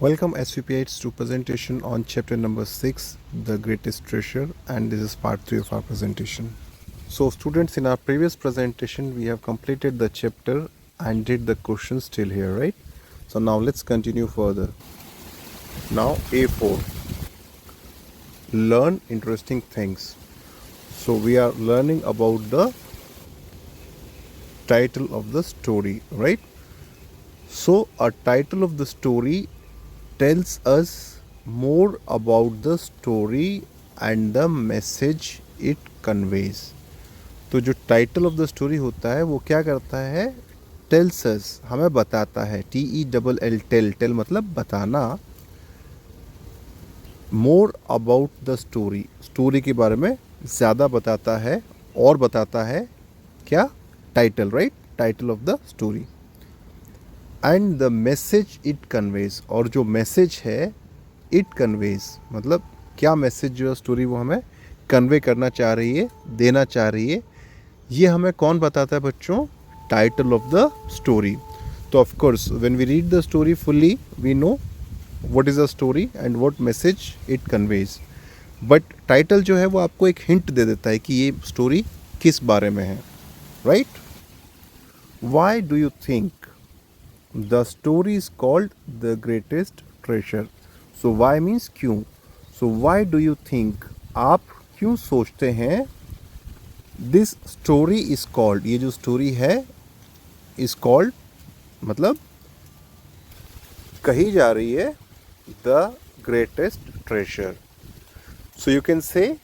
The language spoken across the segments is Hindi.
Welcome SVPites to presentation on chapter number 6, The Greatest Treasure, and this is part 3 of our presentation. So students, in our previous presentation we have completed the chapter and did the questions till here, right? So now let's continue further. Now A4, learn interesting things. So we are learning about the title of the story, right? So a title of the story tells us more about the story and the message it conveys. तो जो टाइटल ऑफ द स्टोरी होता है वो क्या करता है, टेल्स अस, हमें बताता है, TELL टेल, टेल मतलब बताना, more about the story, story के बारे में ज़्यादा बताता है, और बताता है क्या, title, right, title of the story, and the message it conveys, और जो मैसेज है इट कन्वेज मतलब क्या मैसेज जो स्टोरी वो हमें कन्वे करना चाह रही है, देना चाह रही है, ये हमें कौन बताता है बच्चों, टाइटल ऑफ द स्टोरी. तो of course when we read the story fully we know what is the story and what message it conveys, but title जो है वो आपको एक हिंट दे देता है कि ये स्टोरी किस बारे में है, right. Why do you think the story is called the greatest treasure. So why means क्यों. So why do you think, आप क्यों सोचते हैं, दिस स्टोरी इज कॉल्ड, ये जो स्टोरी है इज कॉल्ड मतलब कही जा रही है the greatest treasure. So you can say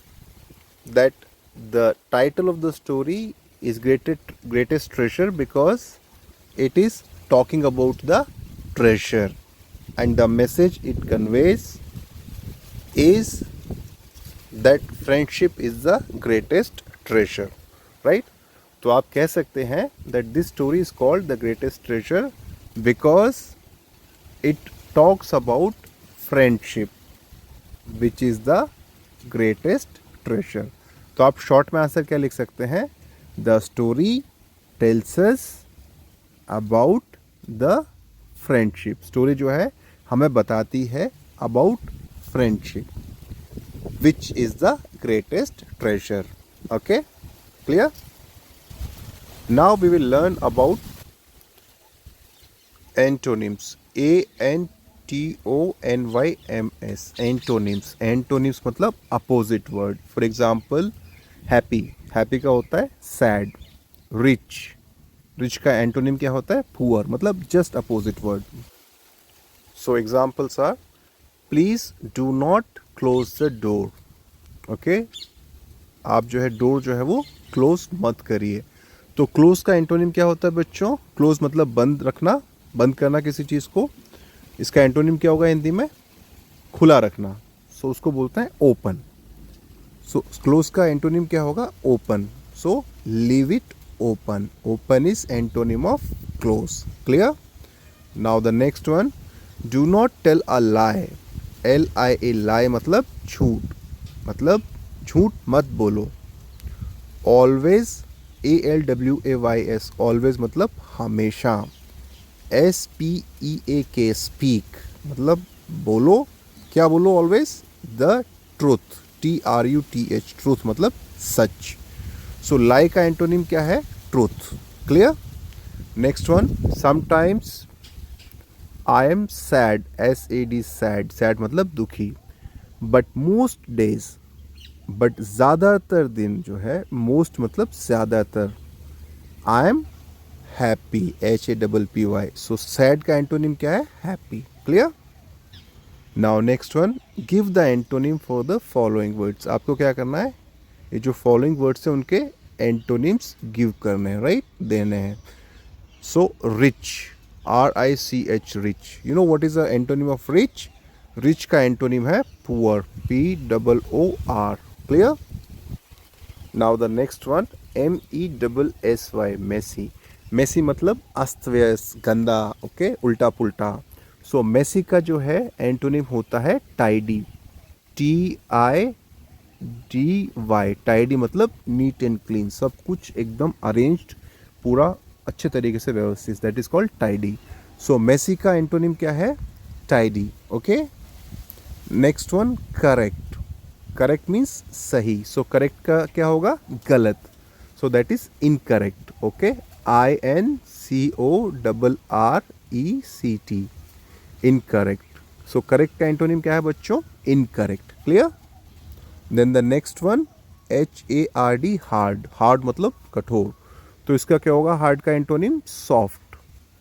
that the title of the story is greatest treasure because it is talking about the treasure and the message it conveys is that friendship is the greatest treasure, right. तो आप कह सकते हैं that this story is called the greatest treasure because it talks about friendship which is the greatest treasure. तो आप शॉर्ट में आंसर क्या लिख सकते हैं, the story tells us about the friendship, story जो है हमें बताती है about friendship which is the greatest treasure. Okay, clear. Now we will learn about antonyms, ANTONYMS, antonyms. Antonyms मतलब opposite word. For example happy, happy का होता है सैड. रिच, रिच का एंटोनिम क्या होता है, पुअर, मतलब just opposite word. So examples are, please do not close the door. Okay, आप जो है डोर जो है वो क्लोज मत करिए. तो क्लोज का एंटोनिम क्या होता है बच्चों, क्लोज मतलब बंद रखना, बंद करना किसी चीज़ को. इसका एंटोनिम क्या होगा हिंदी में, खुला रखना. सो उसको बोलते हैं ओपन. सो क्लोज का एंटोनिम क्या होगा, open. So leave it open. Open is antonym of close. Clear? Now the next one, do not tell a lie. LIA, lie मतलब झूठ, मतलब झूठ मत बोलो. Always, ALWAYS, always मतलब हमेशा. SPEAK, speak मतलब बोलो, क्या बोलो always, the truth, TRUTH, truth मतलब सच. सो लाई का एंटोनिम क्या है, truth. Clear. Next one, sometimes I am sad, SAD, sad, sad मतलब दुखी. बट मोस्ट डेज, बट ज़्यादातर दिन जो है, मोस्ट मतलब ज़्यादातर. I am happy, HAPPY. So sad का एंटोनिम क्या है, happy. Clear. Now next one, give the antonym for the following words. आपको क्या करना है, ये जो फॉलोइंग वर्ड्स हैं उनके एंटोनिम्स गिव करने हैं, राइट, देने हैं. So rich, RICH, rich. You know what is the antonym of rich, rich का एंटोनिम है poor, POOR. Clear. Now the next one, MESSY, messy. Messy मतलब अस्त व्यस्त, गंदा, ओके, उल्टा पुल्टा. सो मेसी का जो है एंटोनिम होता है टाइडी, TIDY, टाइडी मतलब नीट एंड क्लीन, सब कुछ एकदम अरेंज्ड, पूरा अच्छे तरीके से व्यवस्थित, that is called tidy. So messy का एंटोनिम क्या है, tidy. Okay, next one correct. Correct means सही. So correct का क्या होगा? गलत. So that is incorrect. Okay, INCORRECT, incorrect. So correct का एंटोनिम क्या है बच्चों? Incorrect. Clear? Then the next one HARD, hard. Hard मतलब कठोर. तो इसका क्या होगा? हार्ड का antonym soft.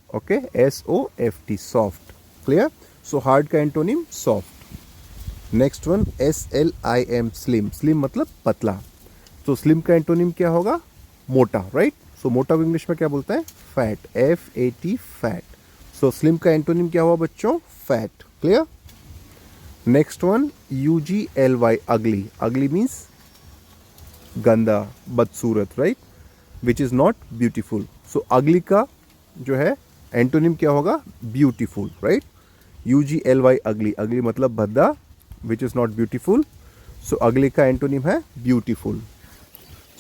Okay, SOFT, soft. Clear? So hard का antonym soft. Next one SLIM, slim. Slim मतलब पतला. तो स्लिम का एंटोनिम क्या होगा? मोटा. राइट? सो मोटा इंग्लिश में क्या बोलता है? Fat. FAT, fat. So slim का एंटोनिम क्या हुआ बच्चों? Fat. Clear? Next one UGLY, ugly. Ugly means गंदा, बदसूरत. Right? Which is not beautiful. So ugly का जो है एंटोनिम क्या होगा? Beautiful. Right? UGLY, ugly. Ugly मतलब भद्दा, which is not beautiful. So ugly का एंटोनिम है beautiful.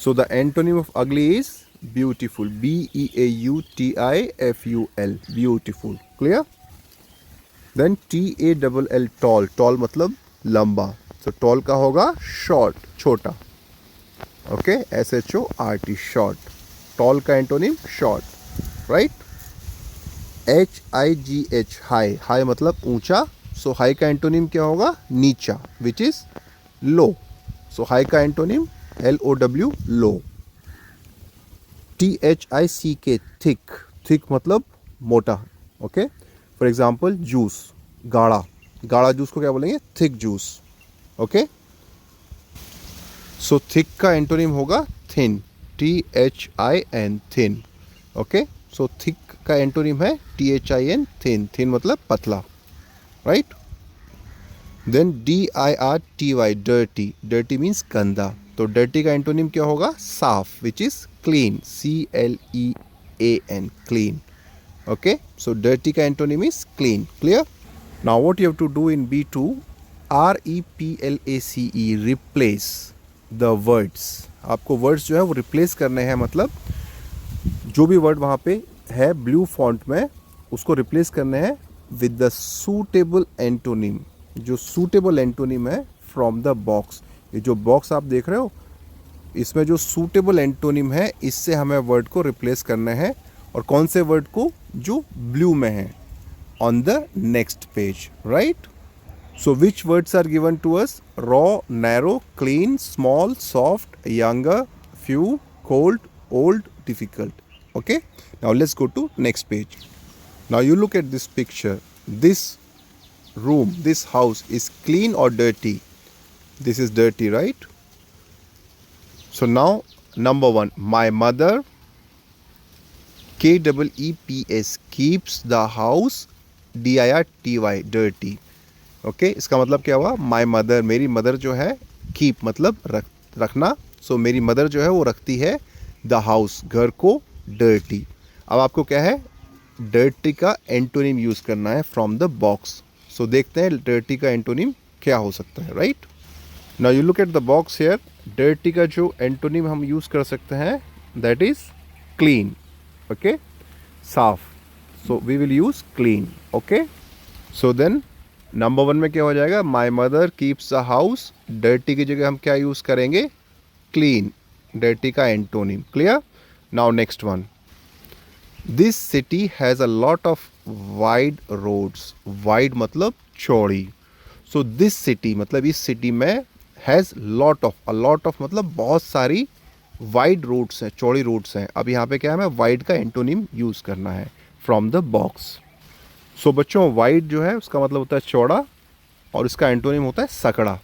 So the antonym of ugly is beautiful. BEAUTIFUL, beautiful. Clear? Then TALL, tall. Tall मतलब लंबा. सो टॉल का होगा शॉर्ट, छोटा. Okay, SHORT, short. टॉल का antonym short. Right? HIGH, high. High मतलब ऊंचा. सो हाई का एंटोनिम क्या होगा? नीचा, which is low. So high का antonym LOW, low. THICK, thick. Thick मतलब मोटा. ओके, फॉर एग्जाम्पल जूस, गाढ़ा. गाढ़ा जूस को क्या बोलेंगे? Thick juice. Okay, so thick का एंटोनिम होगा thin. THIN, thin. Okay, so thick का एंटोनिम है THIN, थिन. थिन मतलब पतला. Right? Then DIRTY, dirty. Dirty means गंदा. तो डर्टी का एंटोनिम क्या होगा? साफ, which is clean. CLEAN, clean. Okay, so dirty का antonym is clean. Clear? Now what you have to do in B2, REPLACE, replace the words. आपको वर्ड्स जो है वो रिप्लेस करने हैं. मतलब जो भी वर्ड वहाँ पे है ब्लू फॉन्ट में, उसको रिप्लेस करने हैं विद द सूटेबल एंटोनिम. जो सूटेबल एंटोनिम है फ्रॉम द बॉक्स. ये जो बॉक्स आप देख रहे हो, इसमें जो सूटेबल एंटोनिम है, इससे हमें वर्ड को रिप्लेस करना है. और कौन से वर्ड को? जो ब्लू में है on the next page. Right? So which words are given to us? Raw, narrow, clean, small, soft, younger, few, cold, old, difficult. Okay, now let's go to next page. Now you look at this picture. This room, this house is clean or dirty? This is dirty, right? So now number one, my mother, KEEPS, keeps the house, DIRTY, dirty. Okay, इसका मतलब क्या हुआ? My mother, मेरी मदर जो है, keep मतलब रखना. So मेरी मदर जो है वो रखती है the house, घर को, डर्टी. अब आपको क्या है? डर्टी का एंटोनिम यूज करना है फ्रॉम द बॉक्स. सो देखते हैं डर्टी का एंटोनिम क्या हो सकता है. Right? Now you look at the box here. Dirty का जो एंटोनिम हम यूज कर सकते हैं, दैट इज क्लीन. ओके, साफ. So we will use clean. Okay, so then number one में क्या हो जाएगा? My mother keeps a house. Dirty की जगह हम क्या यूज करेंगे? क्लीन. डर्टी का antonym. Clear? Now next one. This city has a lot of wide roads. Wide मतलब चौड़ी. So this city मतलब इस city में has lot of, a lot of मतलब बहुत सारी wide roads हैं, चौड़ी roads हैं. अब यहाँ पे क्या है? हमें wide का एंटोनिम यूज़ करना है from the box. So बच्चों wide जो है उसका मतलब होता है चौड़ा, और इसका एंटोनिम होता है सकड़ा.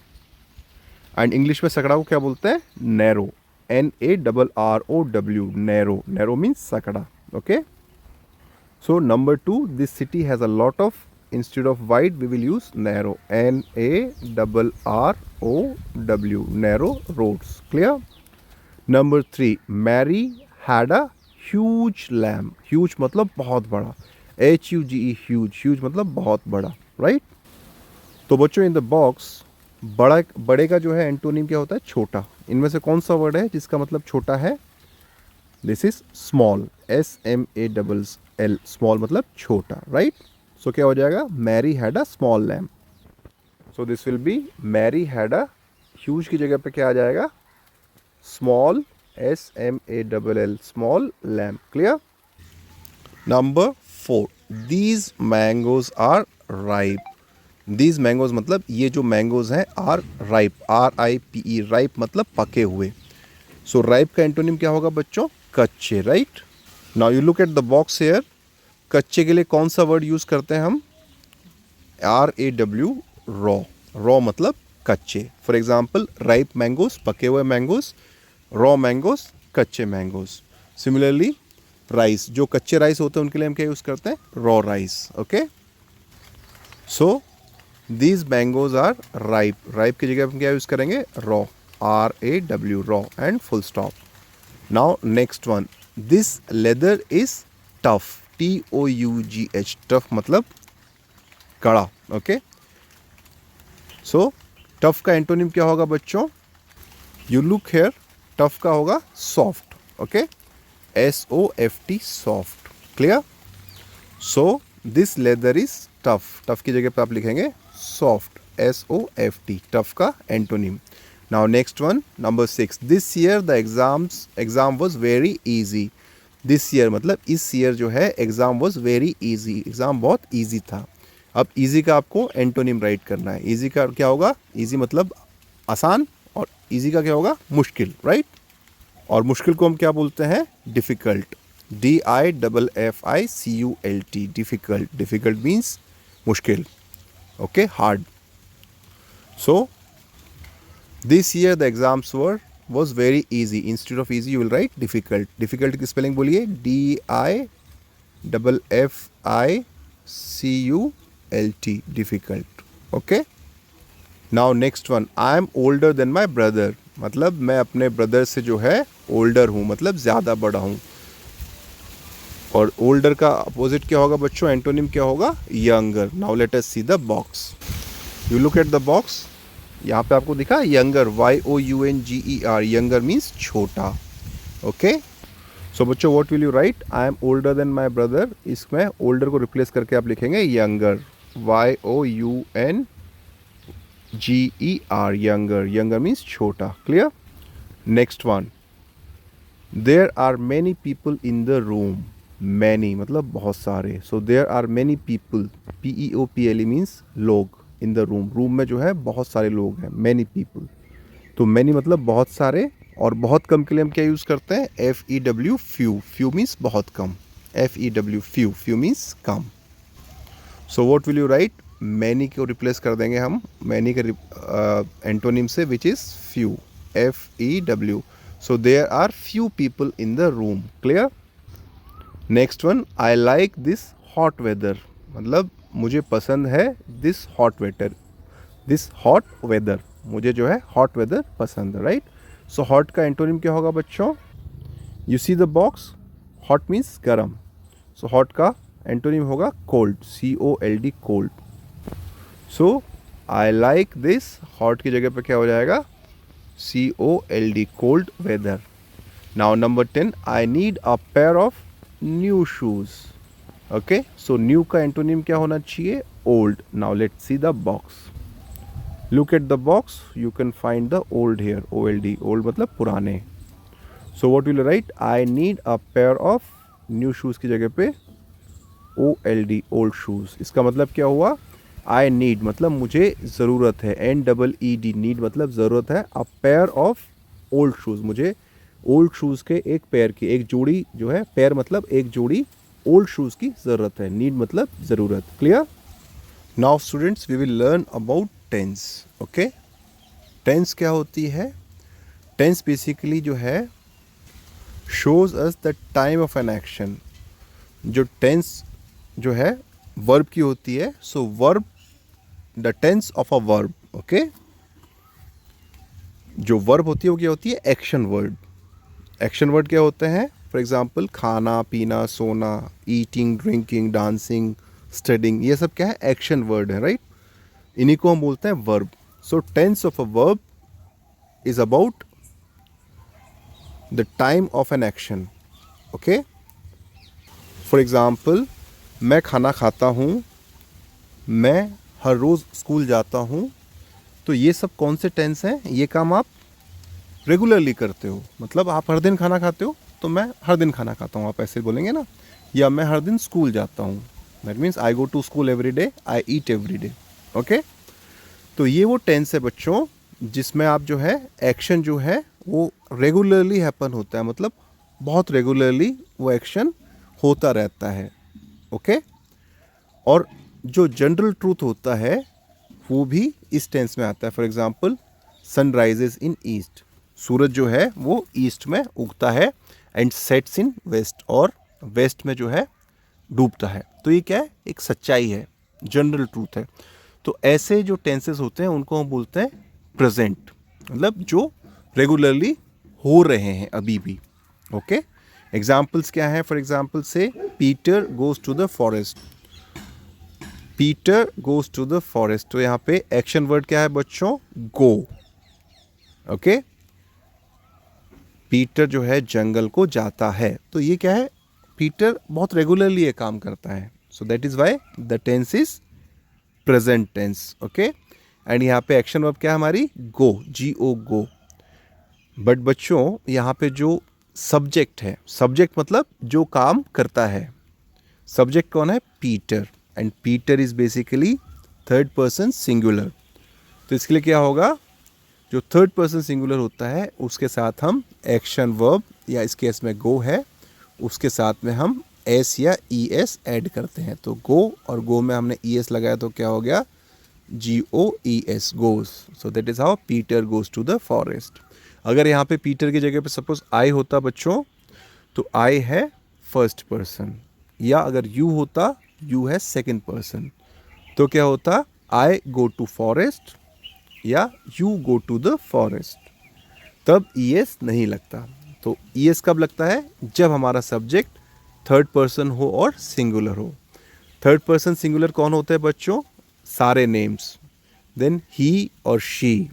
एंड इंग्लिश में सकड़ा को क्या बोलते हैं? Narrow. NARROW, narrow. Narrow means sakada. Okay, so number two, this city has a lot of, instead of wide we will use narrow. NARROW, narrow roads. Clear? Number three, Mary had a huge lamb. Huge मतलब बहुत बड़ा. HUGE, huge. Huge मतलब बहुत बड़ा. Right? तो बच्चों in the box, बड़े का जो है एंटोनिम क्या होता है? छोटा. इनमें से कौन सा वर्ड है जिसका मतलब छोटा है? This is small. SMALL, small मतलब छोटा. राइट? सो क्या हो जाएगा, Mary had a small lamp. So this will be Mary had a, huge की जगह पे क्या आ जाएगा, small, SMALL, small lamp. Clear. Number 4, these mangoes are ripe. These mangoes मतलब ये जो मैंगोज हैं, आर राइप, RIPE, राइप मतलब पके हुए. सो राइप का एंटोनिम क्या होगा बच्चों, कच्चे. Right. Now you look at the box here. कच्चे के लिए कौन सा वर्ड यूज करते हैं हम, RAW, रॉ. रॉ मतलब कच्चे. फॉर एग्जाम्पल राइप मैंगोज, पके हुए मैंगोज, रॉ मैंगोज, कच्चे मैंगोज. सिमिलरली राइस, जो कच्चे राइस होते हैं उनके लिए हम क्या यूज़ करते हैं, raw rice. Okay. So these mangoes are ripe. Ripe की जगह हम क्या यूज़ करेंगे, raw, RAW, raw, and full stop. Now next one, this leather is tough, TOUGH, tough मतलब कड़ा. ओके. सो टफ का एंटोनिम क्या होगा बच्चों, यू लुक हेयर, टफ का होगा soft. Okay. SOFT, soft. Clear. So this leather is tough. Tough की जगह पे आप लिखेंगे सॉफ्ट, SOFT, टफ का antonym. Now next one, number 6, this year the exam was very easy. This year मतलब इस ईयर जो है, exam was very easy, exam बहुत ईजी था. अब ईजी का आपको एंटोनिम राइट करना है. ईजी का क्या होगा, ईजी मतलब आसान, और ईजी का क्या होगा, मुश्किल. राइट. और मुश्किल को हम क्या बोलते हैं, difficult, DIFFICULT, difficult. Difficult means मुश्किल. Okay, hard. So this year the exams was very easy. Instead of easy you will write difficult. difficult की स्पेलिंग बोलिए, DIFFICULT, difficult. Okay. Now next one, I am older than my brother. मतलब मैं अपने ब्रदर से जो है ओल्डर हूँ, मतलब ज़्यादा बड़ा हूँ. और ओल्डर का अपोजिट क्या होगा बच्चों, एंटोनिम क्या होगा, younger. Now let us see the box. You look at the box. यहाँ पे आपको दिखा यंगर, YOUNGER, यंगर मीन्स छोटा. ओके. सो बच्चों what will you write, I am older than my brother. इसमें ओल्डर को रिप्लेस करके आप लिखेंगे younger, YOUNGER, younger. Younger means छोटा. Clear. Next one, there are many people in the room. Many मतलब बहुत सारे. So there are many people, PEOPLE means लोग, इन द रूम. रूम में जो है बहुत सारे लोग हैं, मैनी पीपल. तो मैनी मतलब बहुत सारे, और बहुत कम के लिए हम क्या यूज़ करते हैं, FEW, फ्यू. फ्यू मीन्स बहुत कम, FEW, फ्यू. फ्यू मीन्स कम. So what will you write, many को रिप्लेस कर देंगे हम मैनी के एंटोनिम से, which is few, FEW. So there are few people in the room. Clear. Next one, I like this hot weather. मतलब मुझे पसंद है this hot weather. This hot weather, मुझे जो है हॉट वेदर पसंद है. राइट. सो हॉट का एंटोनिम क्या होगा बच्चों, you see the box. Hot means गरम. सो हॉट का एंटोनिम होगा cold, COLD, cold. So I like this, hot की जगह पे क्या हो जाएगा, COLD, cold weather. Now number 10, I need a pair of new shoes. Okay. So new का एंटोनिम क्या होना चाहिए, old. Now let's see the box. Look at the box, you can find the old here, OLD, old मतलब पुराने. So what will write, I need a pair of new shoes की जगह पे OLD, ओल्ड शूज़. इसका मतलब क्या हुआ, आई नीड मतलब मुझे ज़रूरत है, NEED, नीड मतलब ज़रूरत है, अ पेयर ऑफ ओल्ड शूज़, मुझे ओल्ड शूज़ के एक पेयर की, एक जोड़ी जो है, पेयर मतलब एक जोड़ी ओल्ड शूज़ की ज़रूरत है. नीड मतलब ज़रूरत. Clear. Now students we will learn about tense. Okay. Tense क्या होती है, टेंस बेसिकली जो है shows us the time of an action. जो टेंस जो है वर्ब की होती है. So verb, the tense of a verb. Okay. जो वर्ब होती है वो क्या होती है, एक्शन वर्ड. एक्शन वर्ड क्या होते हैं, फॉर एग्जाम्पल खाना पीना, सोना, ईटिंग, ड्रिंकिंग, डांसिंग, स्टडिंग, ये सब क्या है, एक्शन वर्ड है. राइट. इन्हीं को हम बोलते हैं verb. So tense of a verb is about the time of an action. Okay. For example मैं खाना खाता हूँ, मैं हर रोज़ स्कूल जाता हूँ, तो ये सब कौन से टेंस हैं? ये काम आप रेगुलरली करते हो, मतलब आप हर दिन खाना खाते हो, तो मैं हर दिन खाना खाता हूँ, आप ऐसे बोलेंगे ना। या मैं हर दिन स्कूल जाता हूँ, that means I go to school every day, I eat every day. Okay, तो ये वो टेंस है बच्चों जिसमें आप जो है एक्शन जो है वो रेगुलरली हैपन होता है, मतलब बहुत रेगुलरली वो एक्शन होता रहता है। ओके, और जो जनरल ट्रूथ होता है वो भी इस टेंस में आता है। For example, sun rises in east, सूरज जो है वो ईस्ट में उगता है, एंड सेट्स इन वेस्ट, और वेस्ट में जो है डूबता है। तो ये क्या है? एक सच्चाई है, जनरल ट्रूथ है। तो ऐसे जो टेंसेस होते हैं उनको हम बोलते हैं प्रेजेंट, मतलब जो रेगुलरली हो रहे हैं अभी भी। ओके, एग्जाम्पल्स क्या हैं? फॉर एग्जाम्पल से Peter goes to the forest, Peter goes to the forest, तो यहाँ पे एक्शन वर्ड क्या है बच्चों? गो। ओके, पीटर जो है जंगल को जाता है, तो ये क्या है? पीटर बहुत रेगुलरली ये काम करता है, so that is why the tense is present tense. Okay, and यहाँ पे एक्शन वर्ब क्या है हमारी? गो, GO, गो। बट बच्चों यहाँ पे जो सब्जेक्ट है, सब्जेक्ट मतलब जो काम करता है, सब्जेक्ट कौन है? Peter, and Peter is basically third person singular. तो इसके लिए क्या होगा? जो थर्ड पर्सन सिंगुलर होता है उसके साथ हम एक्शन वर्ब, या इस केस में गो है, उसके साथ में हम एस या ES ऐड करते हैं। तो गो और गो में हमने ES लगाया तो क्या हो गया? GOES, goes. So that is how Peter goes to the forest. अगर यहाँ पे पीटर की जगह पे सपोज आई होता बच्चों, तो आई है फर्स्ट पर्सन, या अगर यू होता, यू है सेकंड पर्सन, तो क्या होता? आई गो टू फॉरेस्ट या you go to the forest, तब ES नहीं लगता। तो ES कब लगता है? जब हमारा सब्जेक्ट थर्ड पर्सन हो और सिंगुलर हो। थर्ड पर्सन सिंगुलर कौन होते हैं बच्चों? सारे नेम्स, देन ही और शी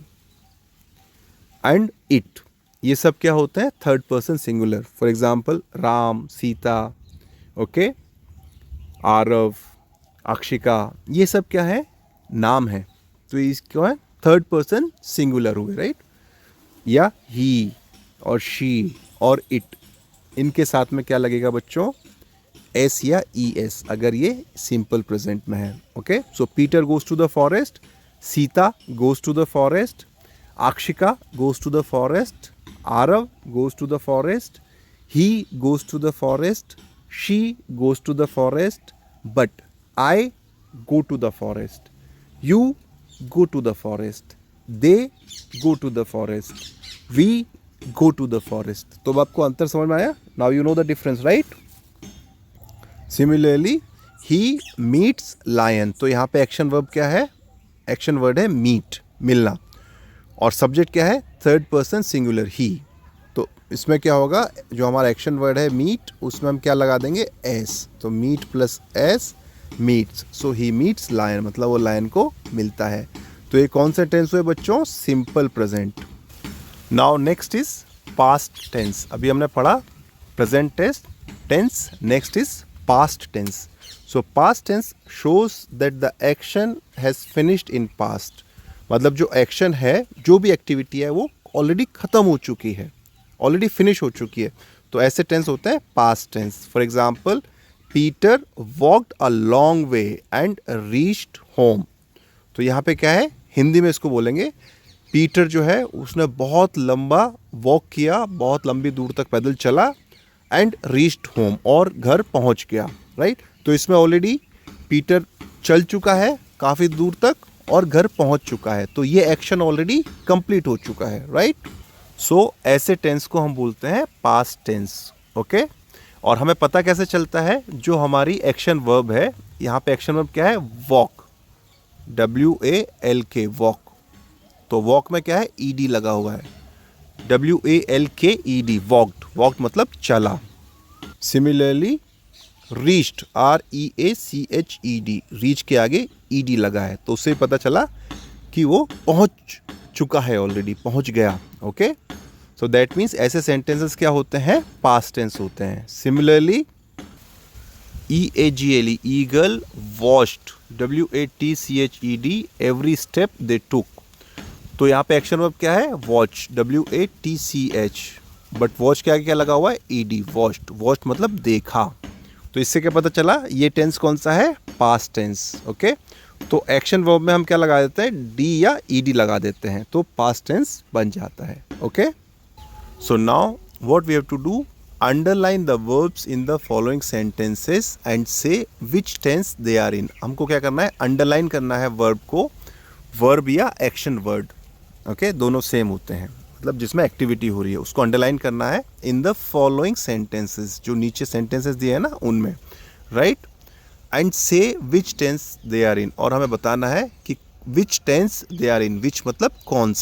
एंड इट, ये सब क्या होते हैं? Third person singular. For example, Ram, Sita, okay, Aarav, Akshika, ये सब क्या है? नाम है, तो इसको है थर्ड पर्सन सिंगुलर हुए, राइट। या ही और शी और इट, इनके साथ में क्या लगेगा बच्चों? S या ES, अगर ये सिंपल प्रेजेंट में है। Okay, so Peter goes to the forest, Sita goes to the forest, Akshika goes to the forest, Aarav goes to the forest, he goes to the forest, she goes to the forest, but I go to the forest, you go to the forest, they go to the forest, we go to the forest। तो अब आपको अंतर समझ में आया? Now you know the difference, right? Similarly, he meets lion, तो यहाँ पे एक्शन वर्ब क्या है? एक्शन वर्ड है meet, मिलना, और सब्जेक्ट क्या है? थर्ड पर्सन सिंगुलर, ही। तो इसमें क्या होगा? जो हमारा एक्शन वर्ड है meet, उसमें हम क्या लगा देंगे? S, तो meet plus S meets, so he meets lion, मतलब वो लायन को मिलता है। तो ये कौन से टेंस हुए बच्चों? Simple present. Now next is past tense. अभी हमने पढ़ा present tense, next is past tense. So past tense shows that the action has finished in past, मतलब जो एक्शन है, जो भी एक्टिविटी है, वो ऑलरेडी खत्म हो चुकी है, ऑलरेडी फिनिश हो चुकी है। तो ऐसे टेंस होते हैं past tense. For example, Peter walked a long way and reached home, तो यहाँ पे क्या है? हिंदी में इसको बोलेंगे, पीटर जो है उसने बहुत लंबा वॉक किया, बहुत लंबी दूर तक पैदल चला, एंड रीच्ड होम, और घर पहुँच गया, राइट। तो इसमें ऑलरेडी पीटर चल चुका है काफ़ी दूर तक और घर पहुँच चुका है, तो ये एक्शन ऑलरेडी कंप्लीट हो चुका है, राइट। सो ऐसे टेंस को हम बोलते हैं पास्ट टेंस। ओके, और हमें पता कैसे चलता है? जो हमारी एक्शन वर्ब है, यहाँ पे एक्शन वर्ब क्या है? Walk, WALK, walk. तो वॉक में क्या है? ED लगा हुआ है, WALKED, वॉक्ड, वॉक्ड मतलब चला। सिमिलरली रीच्ड, REACHED, रीच के आगे ED लगा है, तो उससे पता चला कि वो पहुँच चुका है, ऑलरेडी पहुँच गया। ओके, सो दैट मीन्स ऐसे सेंटेंसेस क्या होते हैं? पास्ट टेंस होते हैं। Similarly EAGLE eagle, watched WATCHED, every step they took. तो यहाँ पे एक्शन वर्ब क्या है? वॉच WATCH, बट वॉच के आगे क्या लगा हुआ है? ED, washed. वॉश्ड मतलब देखा। तो इससे क्या पता चला? ये टेंस कौन सा है? Past tense. ओके, तो एक्शन वर्ब में हम क्या लगा देते हैं? डी या ED लगा देते हैं, तो पास्ट टेंस बन जाता है। Okay, so now what we have to do, underline the verbs in the following sentences and say which tense they are in. हमको क्या करना है? अंडरलाइन करना है वर्ब को, वर्ब या एक्शन वर्ड। ओके, दोनों सेम होते हैं, मतलब जिसमें एक्टिविटी हो रही है उसको अंडरलाइन करना है इन द फॉलोइंग सेंटेंसेस, जो नीचे सेंटेंसेस दिए हैं ना उनमें, right. And say which tense they are in, और हमें बताना है कि विच टेंस दे आर इन। विच मतलब कौन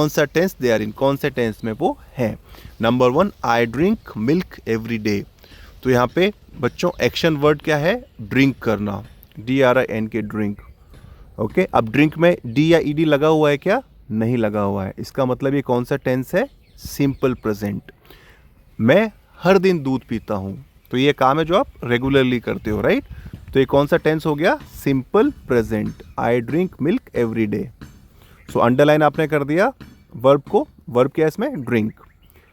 सा टेंस दे आर इन, कौन से टेंस में वो है। Number 1, I drink milk every day. तो यहाँ पे बच्चों एक्शन वर्ड क्या है? ड्रिंक करना, DRINK, ड्रिंक। ओके, अब ड्रिंक में डी या ED लगा हुआ है क्या? नहीं लगा हुआ है। इसका मतलब ये कौन सा टेंस है? Simple present. मैं हर दिन दूध पीता हूँ, तो ये काम है जो आप रेगुलरली करते हो, राइट। तो ये कौन सा टेंस हो गया? Simple present. I drink milk every day. So underline आपने कर दिया वर्ब को, वर्ब क्या है इसमें? ड्रिंक।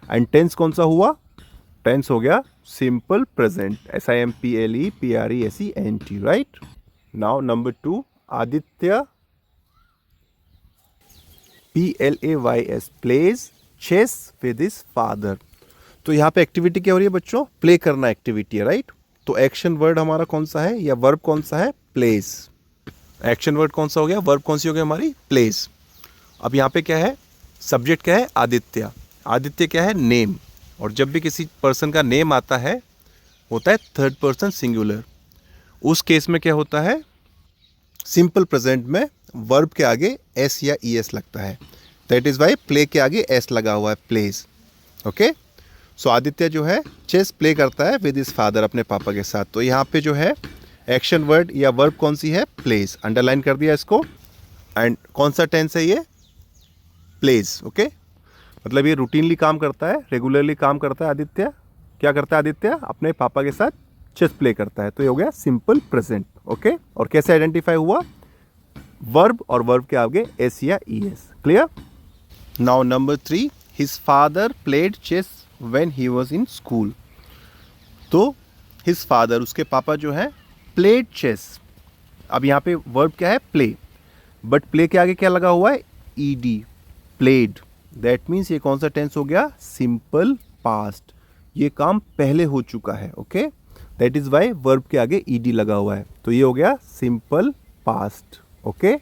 एंड टेंस कौन सा हुआ? टेंस हो गया simple present, SIMPLE PRESENT, right. Now number 2, Aditya PLAYS plays chess with his father. तो यहाँ पे एक्टिविटी क्या हो रही है बच्चों? प्ले करना एक्टिविटी है, राइट। तो एक्शन वर्ड हमारा कौन सा है या वर्ब कौन सा है? प्लेज। एक्शन वर्ड कौन सा हो गया? वर्ब कौन सी हो गई हमारी? प्लेज। अब यहाँ पे क्या है? सब्जेक्ट क्या है? आदित्य। आदित्य क्या है? नेम। और जब भी किसी पर्सन का नेम आता है, होता है थर्ड पर्सन सिंगुलर। उस केस में क्या होता है? सिंपल प्रेजेंट में वर्ब के आगे S या ES लगता है। दैट इज वाई प्ले के आगे S लगा हुआ है, प्लेज। ओके, सो आदित्य जो है चेस प्ले करता है विद हिज फादर, अपने पापा के साथ। तो यहाँ पे जो है एक्शन वर्ड या वर्ब कौन सी है? प्लेज। अंडरलाइन कर दिया इसको। एंड कौन सा टेंस है ये? प्लेज। ओके, मतलब ये रूटीनली काम करता है, रेगुलरली काम करता है। आदित्य क्या करता है? आदित्य अपने पापा के साथ चेस प्ले करता है। तो ये हो गया सिंपल प्रेजेंट। ओके, और कैसे आइडेंटिफाई हुआ? वर्ब और वर्ब के आगे S या ES। Clear? Now number 3, his father played chess when he was in school. तो हिज फादर, उसके पापा जो है, प्लेड चेस। अब यहाँ पे वर्ब क्या है? प्ले, बट प्ले के आगे क्या लगा हुआ है? ED, played. दैट मीन्स ये कौन सा टेंस हो गया? Simple past. ये काम पहले हो चुका है। Okay, that is why verb के आगे ED लगा हुआ है। तो ये हो गया simple past. Okay,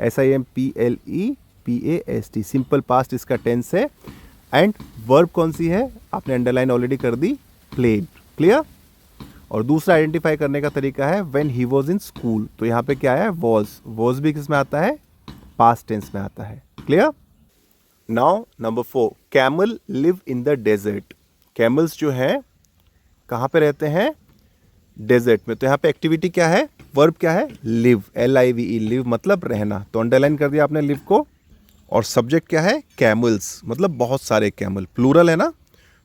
SIMPLE PAST, simple past इसका टेंस है। एंड वर्ब कौन सी है? आपने अंडरलाइन ऑलरेडी कर दी, प्लेड। क्लियर? और दूसरा आइडेंटिफाई करने का तरीका है when he was in school. तो यहाँ पे क्या है? वॉज। वॉज भी किस में आता है? पास्ट टेंस में आता है। Clear? Now number 4, camel live in the desert. Camels जो है कहाँ पे रहते हैं? डेजर्ट में। तो यहाँ पे एक्टिविटी क्या है? वर्ब क्या है? लिव, LIVE, लिव मतलब रहना। तो अंडरलाइन कर दिया आपने लिव को। और सब्जेक्ट क्या है? कैमल्स, मतलब बहुत सारे कैमल, प्लूरल है ना,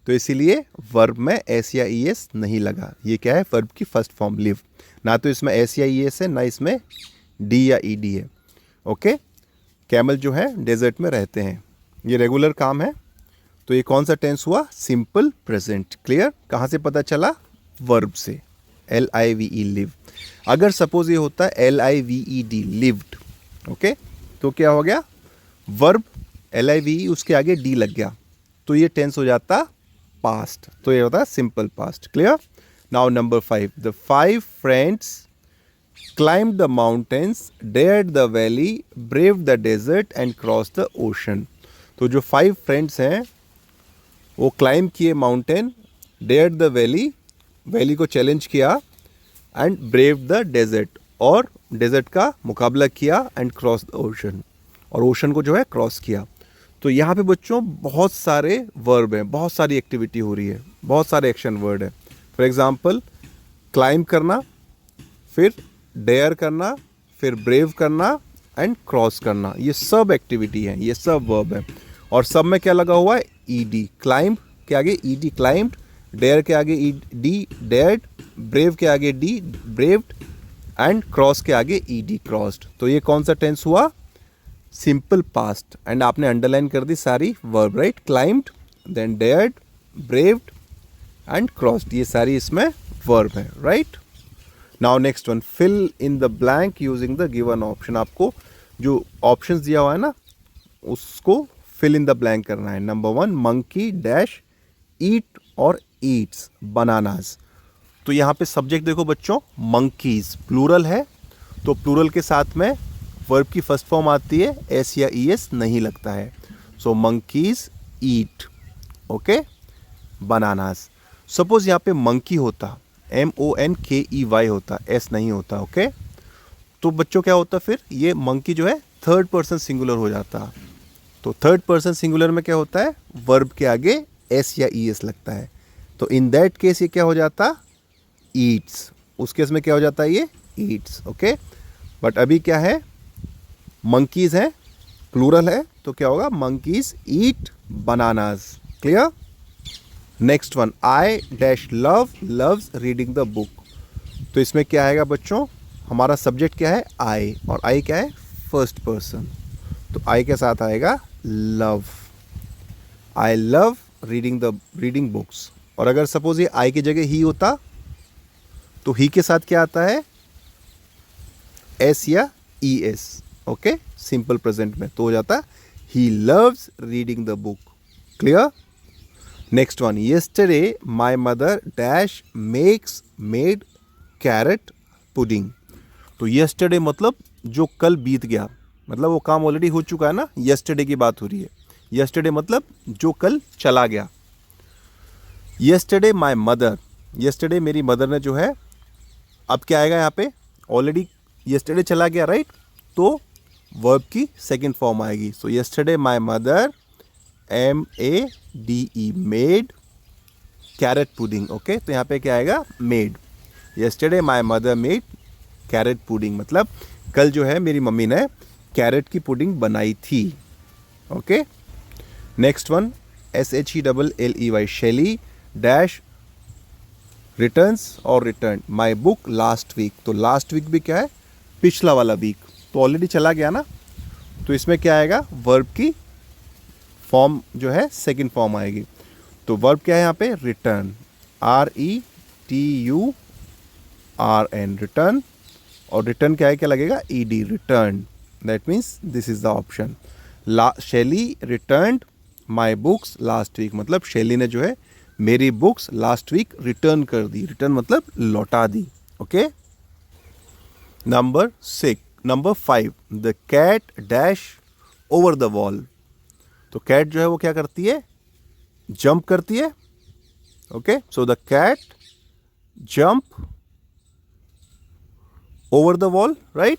तो इसीलिए वर्ब में S या ES नहीं लगा। ये क्या है? वर्ब की फर्स्ट फॉर्म लिव। ना तो इसमें S या ES है, ना इसमें D या ED है। ओके, कैमल जो है डेजर्ट में रहते हैं, ये रेगुलर काम है। तो ये कौन सा टेंस हुआ? Simple present. क्लियर? कहाँ से पता चला? वर्ब से, LIVE, लिव। अगर सपोज ये होता है LIVED, लिव्ड, ओके, तो क्या हो गया? वर्ब LIVE, उसके आगे D लग गया, तो ये टेंस हो जाता पास्ट। तो ये होता simple past. Clear? Now number 5, the 5 friends climbed the mountains, dared the valley, braved the desert and crossed the ocean। तो जो 5 फ्रेंड्स हैं वो क्लाइंब किए mountain, dared the valley, valley को चैलेंज किया, एंड ब्रेव द डेजर्ट, और डेजर्ट का मुकाबला किया, एंड क्रॉस द ओशन, और ओशन को जो है क्रॉस किया। तो यहाँ पे बच्चों बहुत सारे वर्ब हैं, बहुत सारी एक्टिविटी हो रही है, बहुत सारे एक्शन वर्ड है। फॉर एग्जाम्पल क्लाइंब करना, फिर डेयर करना, फिर ब्रेव करना एंड क्रॉस करना, ये सब एक्टिविटी है, ये सब वर्ब है। और सब में क्या लगा हुआ है? ED। क्लाइंब के आगे ED, क्लाइंब्ड। डेयर के आगे ED, डेयर्ड। ब्रेव के आगे डी, ब्रेव्ड, एंड क्रॉस के आगे ईडी, क्रॉस्ड। तो ये कौन सा टेंस हुआ? Simple past. एंड आपने अंडरलाइन कर दी सारी verb, right? Climbed, then dared, braved and crossed, ये सारी इसमें वर्ब है, right? Now next one, fill in the blank using the given option. आपको जो ऑप्शंस दिया हुआ है ना, उसको फिल इन द ब्लैंक करना है। नंबर 1, मंकी डैश ईट और ईट्स बनानास। तो यहाँ पे सब्जेक्ट देखो बच्चों, मंकीज प्लूरल है, तो प्लूरल के साथ में वर्ब की फर्स्ट फॉर्म आती है, एस या ई एस नहीं लगता है। सो मंकीज ईट, ओके, बनानास। सपोज यहाँ पे मंकी होता, MONKEY होता, एस नहीं होता, ओके? तो बच्चों क्या होता फिर? ये मंकी जो है थर्ड पर्सन सिंगुलर हो जाता। तो थर्ड पर्सन सिंगुलर में क्या होता है? वर्ब के आगे एस या ई एस लगता है। तो इन दैट केस ये क्या हो जाता? ईट्स। उस केस में क्या हो जाता है? ये ईट्स, ओके? बट अभी क्या है? मंकीज है, प्लूरल है, तो क्या होगा? Monkeys eat bananas. Clear? Next one, I dash love loves reading the book. तो इसमें क्या आएगा बच्चों? हमारा सब्जेक्ट क्या है? आई, और आई क्या है? First person. तो आई के साथ आएगा love. I love reading books. और अगर सपोज ये आई की जगह ही होता, तो ही के साथ क्या आता है? एस या E S, okay? Simple present में तो हो जाता he loves reading the book. Clear? Next one, yesterday my mother dash made carrot pudding. तो येस्टरडे मतलब जो कल बीत गया, मतलब वो काम ऑलरेडी हो चुका है ना, येस्टरडे की बात हो रही है। येस्टरडे मतलब जो कल चला गया। येस्टरडे माई मदर, येस्टरडे मेरी मदर ने जो है, अब क्या आएगा यहाँ पे? ऑलरेडी येस्टरडे चला गया, राइट? तो वर्ब की सेकंड फॉर्म आएगी। So yesterday my mother MADE made carrot pudding, okay? तो यहाँ पे क्या आएगा? Made. Yesterday my mother made carrot pudding मतलब कल जो है मेरी मम्मी ने कैरेट की पुडिंग बनाई थी, okay? Next one, SHELLEY Shelley dash returns or return my book last week. तो लास्ट वीक भी क्या है? पिछला वाला वीक, तो ऑलरेडी चला गया ना, तो इसमें क्या आएगा? वर्ब की फॉर्म जो है सेकंड फॉर्म आएगी। तो वर्ब क्या है यहाँ पे? Return, RETURN, return. और रिटर्न क्या है? क्या लगेगा? ED, return. That means this is the option. Shelley returned my books last week, मतलब शेली ने जो है मेरी बुक्स लास्ट वीक रिटर्न कर दी। रिटर्न मतलब लौटा दी, okay? Number 5, the cat dash over the wall. तो कैट जो है वो क्या करती है? जंप करती है, okay? So the cat jump over the wall, right?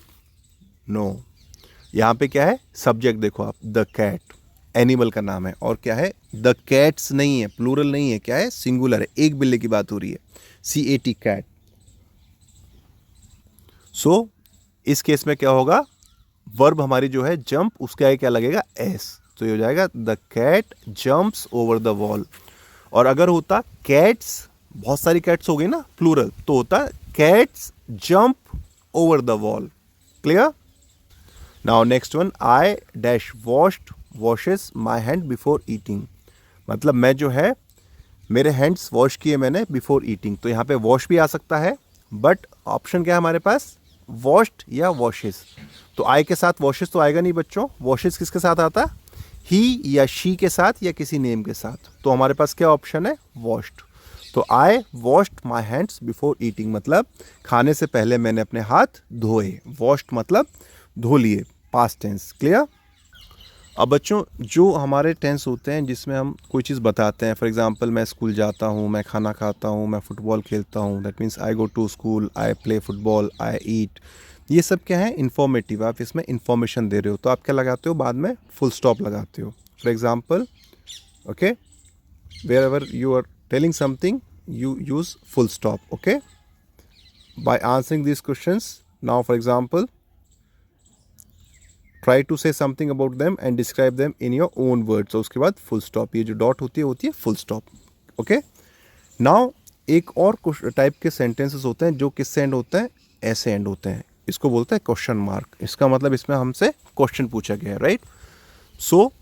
No, यहां पे क्या है? सब्जेक्ट देखो आप, द कैट एनिमल का नाम है, और क्या है? द कैट्स नहीं है, प्लूरल नहीं है, क्या है? सिंगुलर है, एक बिल्ली की बात हो रही है, CAT, कैट। सो इस केस में क्या होगा? वर्ब हमारी जो है जंप, उसके आगे क्या लगेगा? एस। तो ये हो जाएगा the cat jumps over the wall. और अगर होता कैट्स, बहुत सारी कैट्स हो गई ना, प्लूरल, तो होता cats jump over the wall. Clear? Now next one, I dash washes my hand before eating. मतलब मैं जो है मेरे हैंड्स वॉश किए मैंने बिफोर ईटिंग। तो यहाँ पे वॉश भी आ सकता है, बट ऑप्शन क्या है हमारे पास? वॉश्ड या वॉशेस। तो आई के साथ वॉशेस तो आएगा नहीं बच्चों। वॉशेस किसके साथ आता? ही या शी के साथ या किसी नेम के साथ। तो हमारे पास क्या ऑप्शन है? वॉश्ड। तो I washed my hands before eating मतलब खाने से पहले मैंने अपने हाथ धोए। वॉश्ड मतलब धो लिए, पास्ट टेंस। क्लियर? अब बच्चों जो हमारे टेंस होते हैं जिसमें हम कोई चीज़ बताते हैं, फॉर एग्जांपल मैं स्कूल जाता हूँ, मैं खाना खाता हूँ, मैं फुटबॉल खेलता हूँ, that means I go to school, I play football, I eat. ये सब क्या है? इन्फॉर्मेटिव। आप इसमें इन्फॉर्मेशन दे रहे हो, तो आप क्या लगाते हो? बाद में फुल स्टॉप लगाते हो। For example, okay, wherever you are telling something you use full stop, okay? By answering these questions, now for example, try to say something about them and describe them in your own words. So उसके बाद full stop, ये जो dot होती है full stop, okay? Now एक और टाइप के सेंटेंसेस होते हैं जो किससे एंड होते हैं, ऐसे एंड होते हैं, इसको बोलते हैं क्वेश्चन मार्क। इसका मतलब इसमें हमसे क्वेश्चन पूछा गया है, right. So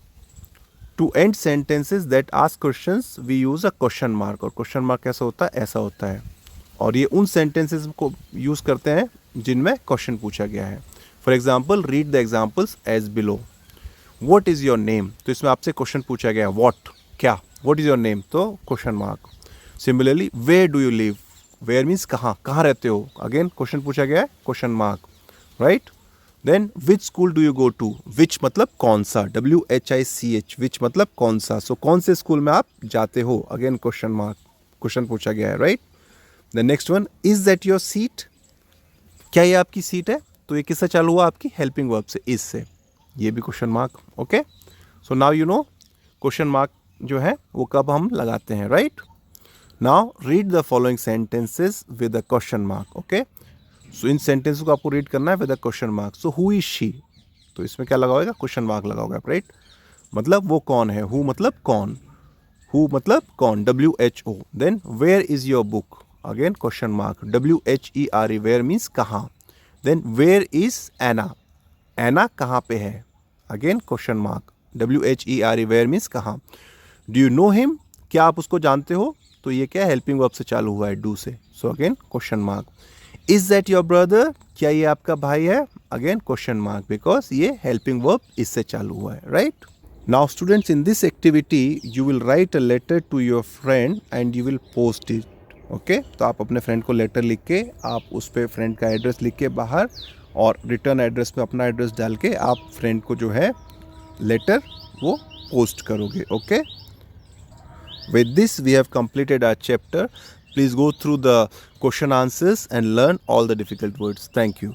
to end sentences that ask questions we use a question mark. और क्वेश्चन मार्क कैसा होता है, ऐसा होता है। और ये उन सेंटेंसेस को यूज करते हैं जिनमें क्वेश्चन पूछा गया है। For example, read the examples as below. What is your name, तो इसमें आपसे क्वेश्चन पूछा गया है, व्हाट क्या, व्हाट इज योर नेम, तो question mark. Similarly, where do you live, where means कहाँ, कहाँ रहते हो, अगेन क्वेश्चन पूछा गया है, question mark, right. Then which school do you go to, which मतलब कौन सा, WHICH, विच मतलब कौन सा, सो कौन से स्कूल में आप जाते हो, अगेन क्वेश्चन मार्क, क्वेश्चन पूछा गया है, right. The next one, is that your seat, क्या ये आपकी सीट है, तो ये किससे चालू हुआ, आपकी हेल्पिंग वर्ब से, इज से, ये भी question mark, okay. So now you know question mark जो है वो कब हम लगाते हैं, right. Now read the following sentences with a question mark, okay. So in sentence को आपको रीड करना है with a question mark. So who is she, तो इसमें क्या लगा होगा, क्वेश्चन मार्क लगा होगा, राइट। मतलब वो कौन है, हु मतलब कौन, हु मतलब कौन, WHO। Then where is your book, again question mark, WHERE, where means कहाँ। Then where is Anna, Anna कहाँ पे है, again question mark, WHERE, where means कहाँ। डू यू नो हिम, क्या आप उसको जानते हो, तो ये क्या हेल्पिंग वर्ब से चालू हुआ है, डू से, so again question mark. Is that your brother, क्या ये आपका भाई है, अगेन क्वेश्चन मार्क, बिकॉज ये हेल्पिंग वर्ब इससे चालू हुआ है, right. Now students, in this activity you will write a letter to your friend and you will post it, okay. तो आप अपने फ्रेंड को लेटर लिख के, आप उस पर फ्रेंड का एड्रेस लिख के बाहर, और रिटर्न एड्रेस में अपना एड्रेस डाल के आप फ्रेंड को जो है लेटर वो पोस्ट करोगे, okay. With this we have completed our chapter. Please go through the question answers and learn all the difficult words. Thank you.